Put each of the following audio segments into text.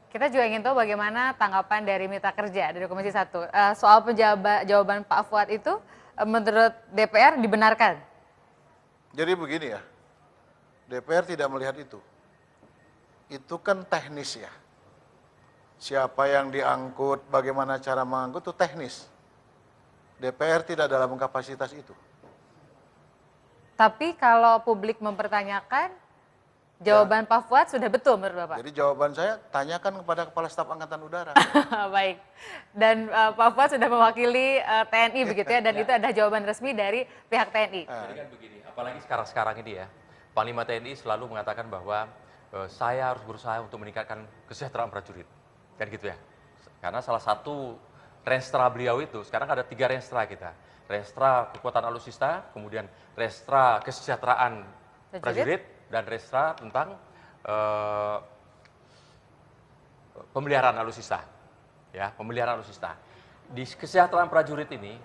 Kita juga ingin tahu bagaimana tanggapan dari Mitra Kerja dari Komisi 1. Soal jawaban Pak Fuad itu menurut DPR dibenarkan? Jadi begini ya, DPR tidak melihat itu. Itu kan teknis ya. Siapa yang diangkut, bagaimana cara mengangkut itu teknis. DPR tidak dalam kapasitas itu. Tapi kalau publik mempertanyakan, jawaban Pak Fuad sudah betul menurut Bapak? Jadi jawaban saya, tanyakan kepada Kepala Staf Angkatan Udara. Baik. Dan Pak Fuad sudah mewakili TNI begitu ya, dan itu ada jawaban resmi dari pihak TNI. Jadi kan begini, apalagi sekarang ini ya, Panglima TNI selalu mengatakan bahwa saya harus berusaha untuk meningkatkan kesejahteraan prajurit. Kan gitu ya. Karena salah satu renstra beliau itu, sekarang ada 3 renstra kita. Renstra kekuatan alutsista, kemudian renstra kesejahteraan prajurit, dan renstra tentang pemeliharaan alutsista. Ya, pemeliharaan alutsista. Di kesejahteraan prajurit ini,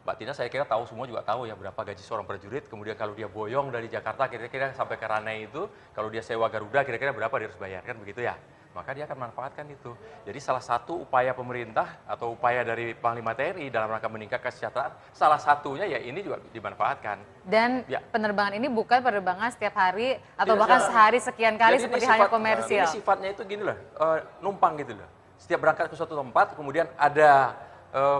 Mbak Tina saya kira tahu, semua juga tahu ya berapa gaji seorang prajurit, kemudian kalau dia boyong dari Jakarta kira-kira sampai ke Ranai itu, kalau dia sewa Garuda kira-kira berapa dia harus bayar, kan begitu ya. Maka dia akan manfaatkan itu. Jadi salah satu upaya pemerintah atau upaya dari Panglima TNI dalam rangka meningkatkan kesejahteraan, salah satunya ya ini juga dimanfaatkan. Dan ya, penerbangan ini bukan penerbangan setiap hari atau bahkan sehari sekian kali seperti halnya komersial. Ini sifatnya itu gini loh, numpang gitu loh. Setiap berangkat ke suatu tempat, kemudian ada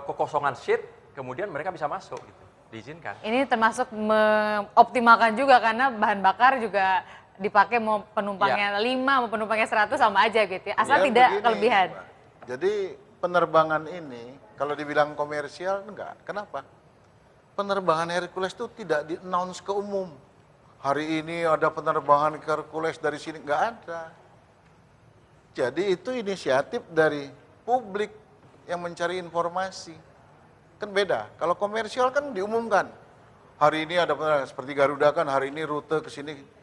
kekosongan seat, kemudian mereka bisa masuk gitu, diizinkan. Ini termasuk mengoptimalkan juga karena bahan bakar juga dipakai mau penumpangnya 5 mau penumpangnya 100 sama aja gitu ya, asal tidak begini, kelebihan. Jadi penerbangan ini kalau dibilang komersial enggak, kenapa? Penerbangan Hercules itu tidak di-announce ke umum. Hari ini ada penerbangan Hercules dari sini, enggak ada. Jadi itu inisiatif dari publik yang mencari informasi. Kan beda, kalau komersial kan diumumkan. Hari ini ada penerbangan, seperti Garuda kan hari ini rute ke sini.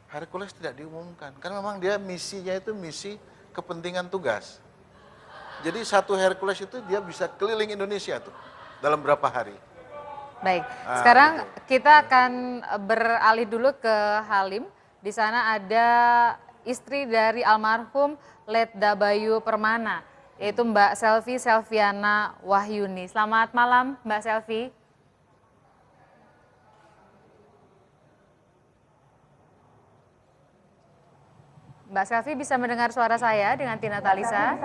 Hercules tidak diumumkan, karena memang dia misinya itu misi kepentingan tugas. Jadi satu Hercules itu dia bisa keliling Indonesia tuh dalam berapa hari. Baik, sekarang kita akan beralih dulu ke Halim. Di sana ada istri dari almarhum Letda Bayu Permana, yaitu Mbak Selvi Selviana Wahyuni. Selamat malam Mbak Selvi. Mbak Selvi bisa mendengar suara saya dengan Tina Talisa?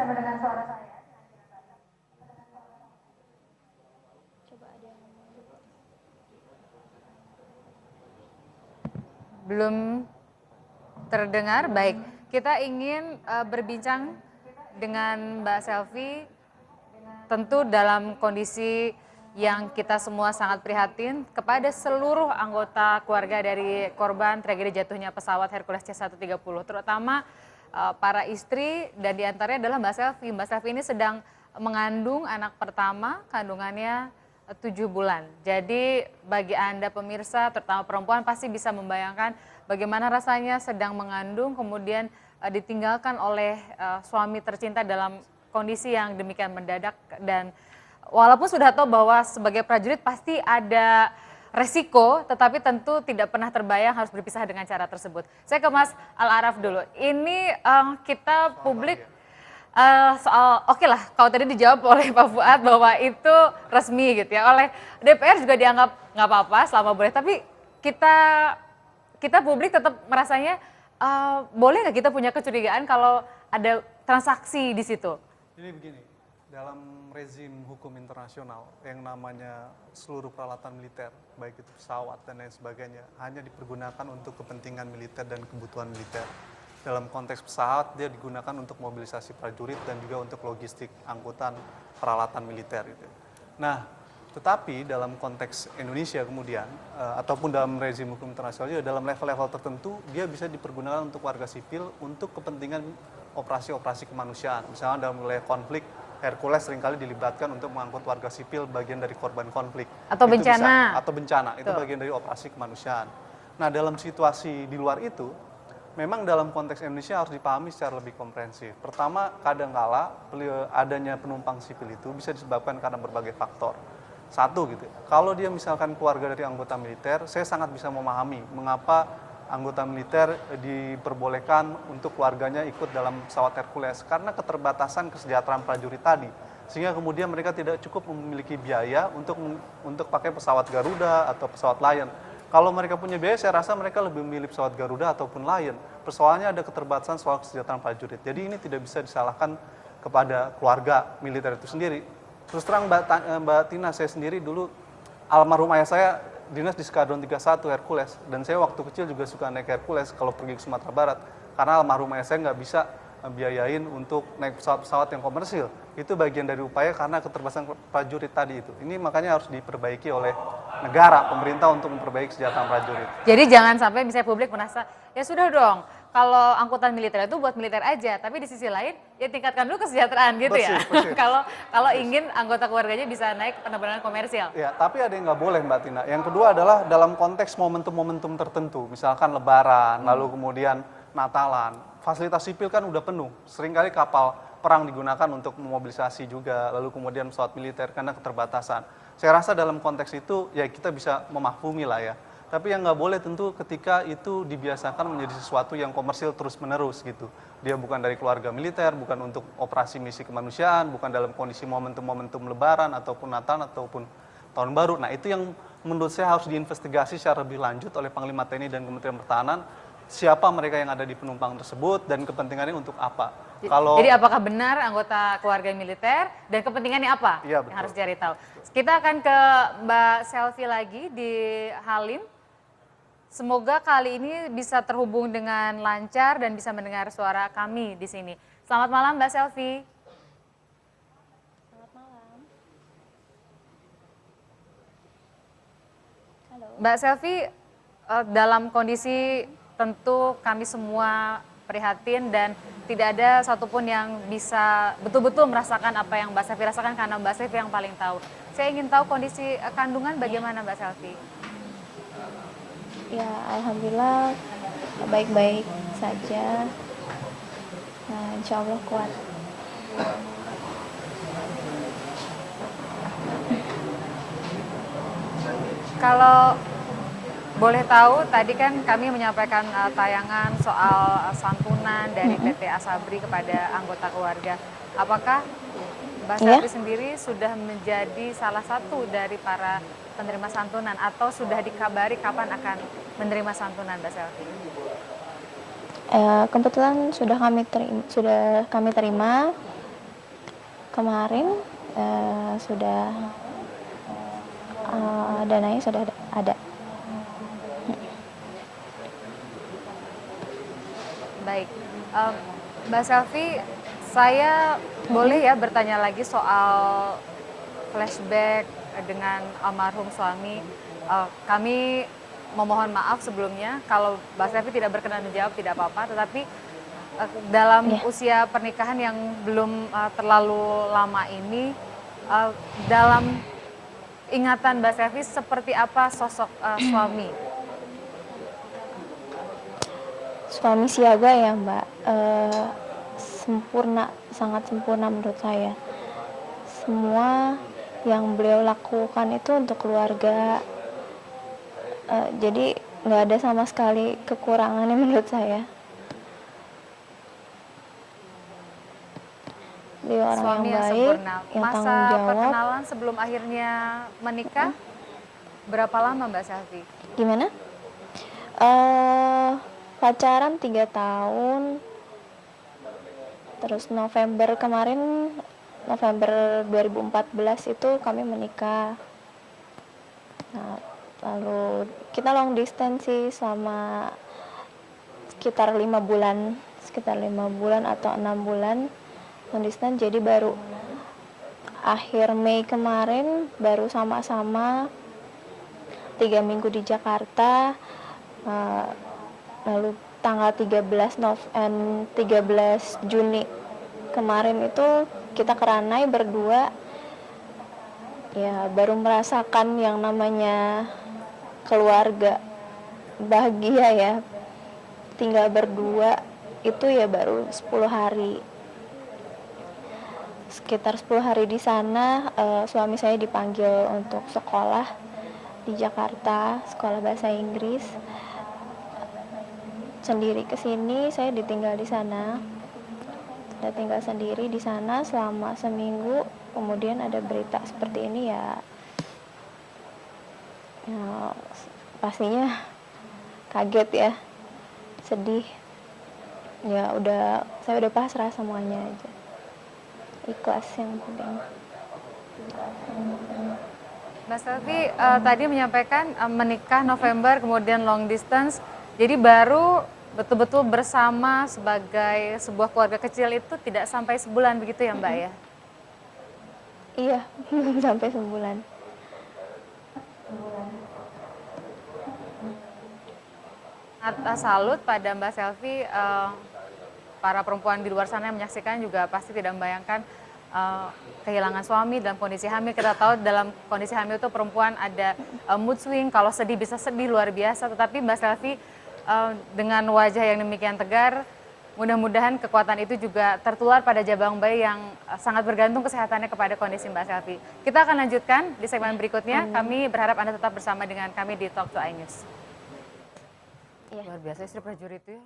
Belum terdengar? Baik, kita ingin berbincang dengan Mbak Selvi tentu dalam kondisi yang kita semua sangat prihatin kepada seluruh anggota keluarga dari korban tragedi jatuhnya pesawat Hercules C-130, terutama para istri, dan diantaranya adalah Mbak Selvi. Mbak Selvi ini sedang mengandung anak pertama, kandungannya 7 bulan. Jadi bagi Anda pemirsa, terutama perempuan, pasti bisa membayangkan bagaimana rasanya sedang mengandung, kemudian ditinggalkan oleh suami tercinta dalam kondisi yang demikian mendadak. Dan walaupun sudah tahu bahwa sebagai prajurit pasti ada resiko, tetapi tentu tidak pernah terbayang harus berpisah dengan cara tersebut. Saya ke Mas Al-Araf dulu. Ini kita publik soal, oke lah, kalau tadi dijawab oleh Pak Fuad bahwa itu resmi gitu ya, oleh DPR juga dianggap nggak apa-apa selama boleh, tapi kita publik tetap merasanya boleh nggak kita punya kecurigaan kalau ada transaksi di situ? Ini begini, dalam rezim hukum internasional yang namanya seluruh peralatan militer, baik itu pesawat dan lain sebagainya, hanya dipergunakan untuk kepentingan militer dan kebutuhan militer. Dalam konteks pesawat, dia digunakan untuk mobilisasi prajurit dan juga untuk logistik angkutan peralatan militer. Gitu. Nah, tetapi dalam konteks Indonesia kemudian, ataupun dalam rezim hukum internasional, dalam level-level tertentu, dia bisa dipergunakan untuk warga sipil untuk kepentingan operasi-operasi kemanusiaan. Misalnya dalam wilayah konflik, Hercules seringkali dilibatkan untuk mengangkut warga sipil bagian dari korban konflik. Atau bencana. Atau bencana, itu bagian dari operasi kemanusiaan. Nah, dalam situasi di luar itu, memang dalam konteks Indonesia harus dipahami secara lebih komprehensif. Pertama, kadangkala adanya penumpang sipil itu bisa disebabkan karena berbagai faktor. Satu gitu, kalau dia misalkan keluarga dari anggota militer, saya sangat bisa memahami mengapa anggota militer diperbolehkan untuk keluarganya ikut dalam pesawat Hercules karena keterbatasan kesejahteraan prajurit tadi. Sehingga kemudian mereka tidak cukup memiliki biaya untuk pakai pesawat Garuda atau pesawat Lion. Kalau mereka punya biaya, saya rasa mereka lebih memilih pesawat Garuda ataupun Lion. Persoalannya ada keterbatasan soal kesejahteraan prajurit. Jadi ini tidak bisa disalahkan kepada keluarga militer itu sendiri. Terus terang Mbak Tina, saya sendiri dulu almarhum ayah saya dinas di Skadron 31 Hercules, dan saya waktu kecil juga suka naik Hercules kalau pergi ke Sumatera Barat, karena almarhum ayah saya nggak bisa biayain untuk naik pesawat-pesawat yang komersil. Itu bagian dari upaya karena keterbatasan prajurit tadi itu. Ini makanya harus diperbaiki oleh negara, pemerintah untuk memperbaiki kesejahteraan prajurit. Jadi jangan sampai misalnya publik merasa, ya sudah dong, kalau angkutan militer itu buat militer aja, tapi di sisi lain ya tingkatkan dulu kesejahteraan gitu ya. Kalau ingin anggota keluarganya bisa naik penerbangan komersial. Ya, tapi ada yang nggak boleh Mbak Tina. Yang kedua adalah dalam konteks momentum-momentum tertentu, misalkan Lebaran, lalu kemudian Natalan. Fasilitas sipil kan udah penuh. Seringkali kapal perang digunakan untuk memobilisasi juga, lalu kemudian pesawat militer karena keterbatasan. Saya rasa dalam konteks itu ya kita bisa memaklumi lah ya. Tapi yang nggak boleh tentu ketika itu dibiasakan menjadi sesuatu yang komersil terus-menerus gitu. Dia bukan dari keluarga militer, bukan untuk operasi misi kemanusiaan, bukan dalam kondisi momentum-momentum Lebaran ataupun Natal ataupun Tahun Baru. Nah itu yang menurut saya harus diinvestigasi secara lebih lanjut oleh Panglima TNI dan Kementerian Pertahanan. Siapa mereka yang ada di penumpang tersebut dan kepentingannya untuk apa. Jadi apakah benar anggota keluarga militer dan kepentingannya apa Iya, yang harus cari tahu. Kita akan ke Mbak Selvi lagi di Halim. Semoga kali ini bisa terhubung dengan lancar dan bisa mendengar suara kami di sini. Selamat malam Mbak Selvi. Selamat malam. Halo. Mbak Selvi, dalam kondisi tentu kami semua prihatin dan tidak ada satupun yang bisa betul-betul merasakan apa yang Mbak Selvi rasakan karena Mbak Selvi yang paling tahu. Saya ingin tahu kondisi kandungan bagaimana Mbak Selvi? Ya, alhamdulillah baik-baik saja. Nah, insya Allah kuat. Kalau boleh tahu, tadi kan kami menyampaikan tayangan soal santunan dari PT Asabri kepada anggota keluarga. Apakah Mbak Selvi sendiri sudah menjadi salah satu dari para penerima santunan atau sudah dikabari kapan akan menerima santunan Mbak Selvi? Kebetulan sudah kami terima kemarin, sudah dananya sudah ada. Baik, Mbak Selvi, saya boleh ya bertanya lagi soal flashback dengan almarhum suami. Kami memohon maaf sebelumnya kalau Mbak Selvi tidak berkenan menjawab, tidak apa-apa. Tetapi dalam usia pernikahan yang belum terlalu lama ini, dalam ingatan Mbak Selvi seperti apa sosok suami? Suami siaga ya Mbak, sempurna, sangat sempurna menurut saya. Semua yang beliau lakukan itu untuk keluarga, jadi nggak ada sama sekali kekurangannya menurut saya. Beliau orang Suami yang baik, sempurna. yang Masa tanggung jawab. perkenalan sebelum akhirnya menikah, berapa lama Mbak Selvi? Gimana? Pacaran 3 tahun, terus November 2014 itu kami menikah. Nah, lalu kita long distance sih selama sekitar 5 bulan atau 6 bulan long distance. Jadi baru akhir Mei kemarin baru sama-sama 3 minggu di Jakarta. Lalu tanggal 13 Juni kemarin itu kita ke Ranai berdua, ya baru merasakan yang namanya keluarga bahagia ya. Tinggal berdua itu ya baru 10 hari. Sekitar 10 hari di sana, suami saya dipanggil untuk sekolah di Jakarta, sekolah bahasa Inggris. sendiri ke sini, saya ditinggal di sana. Saya tinggal sendiri di sana selama seminggu, kemudian ada berita seperti ini ya, pastinya kaget ya, sedih. Ya saya udah pasrah semuanya aja. Ikhlas yang penting. Mbak Selvi tadi menyampaikan menikah November, kemudian long distance, jadi baru betul-betul bersama sebagai sebuah keluarga kecil itu tidak sampai sebulan begitu ya Mbak ya? Iya, belum sampai sebulan. Salut pada Mbak Selvi, para perempuan di luar sana yang menyaksikan juga pasti tidak membayangkan kehilangan suami dalam kondisi hamil. Kita tahu dalam kondisi hamil itu perempuan ada mood swing, kalau sedih bisa sedih luar biasa, tetapi Mbak Selvi dengan wajah yang demikian tegar, mudah-mudahan kekuatan itu juga tertular pada jabang bayi yang sangat bergantung kesehatannya kepada kondisi Mbak Selvi. Kita akan lanjutkan di segmen berikutnya. Kami berharap Anda tetap bersama dengan kami di Talk to iNews. Iya. Luar biasa istri prajurit itu ya.